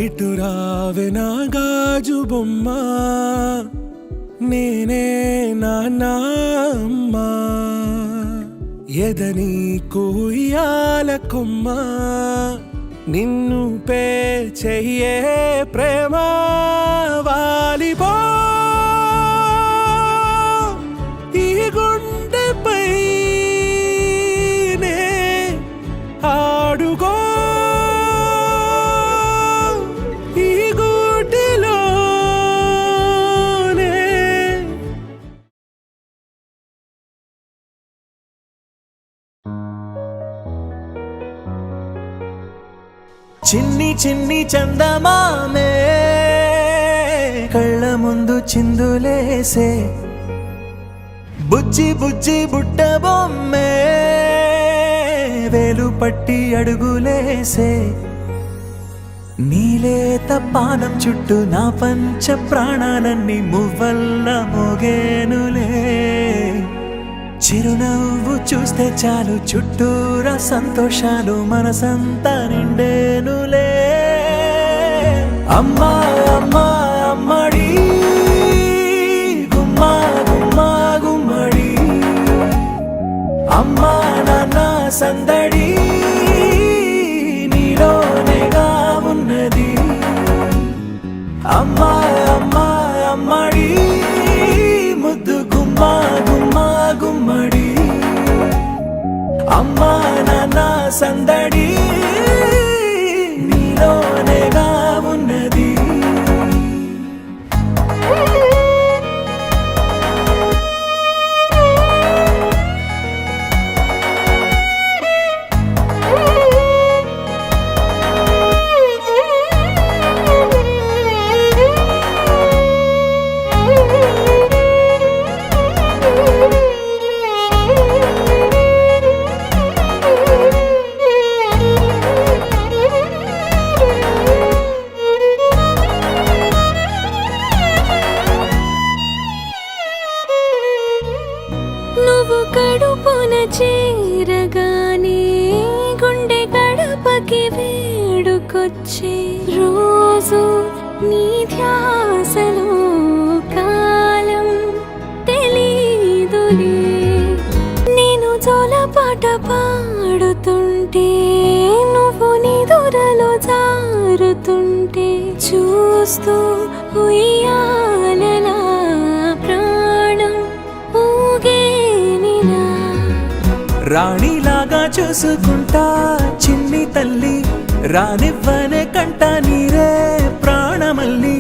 ఇటురావే నా గాజు బొమ్మ నేనే నాన్న అమ్మా ఎదని కూయాల కొమ్మ నిన్ను పే చెయ్యే ప్రేమ వాలిపో ఈ గుండెపై నే ఆడుకో ఈ గూటిలోనే చిన్ని చిన్ని చందమామే కళ్ళ ముందు చిందులేసే బుజ్జి బుజ్జి బుట్ట బొమ్మే వేలు పట్టి అడుగులేసే నీలేత పానం చుట్టూ నా పంచ ప్రాణాలన్నీ మువ్వల్ల మోగేనులే చిరునవ్వు చూస్తే చాలు చుట్టూరా సంతోషాలు మనసంతా నిండేనులే అమ్మా అమ్మా అమ్మడి గుమ్మా గుమ్మా గుమ్మడి అమ్మా నాన్న సందడి నీలోనేగా ఉన్నది అమ్మా అమ్మా అమ్మడి ముద్దు గుమ్మా గుమ్మా గుమ్మడి అమ్మా నాన్న సందడి నీలోనేగా ఉన్నది నువ్వు కడుపున చేరగానే గుండె గడపకి వేడుకొచ్చే రోజు నీ ధ్యాసలో కాలం తెలీదులే నేను జోలపాట పాడుతుంటే నువ్వు నిదురలో జారుతుంటే చూస్తూ ఉయ్యాలలా ప్రాణం ఊగేనిలా రాణిలాగా చూసుకుంటా చిన్ని తల్లి రానివ్వనే కంట నీరే ప్రాణమల్లి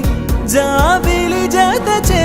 జాబిలి జత చే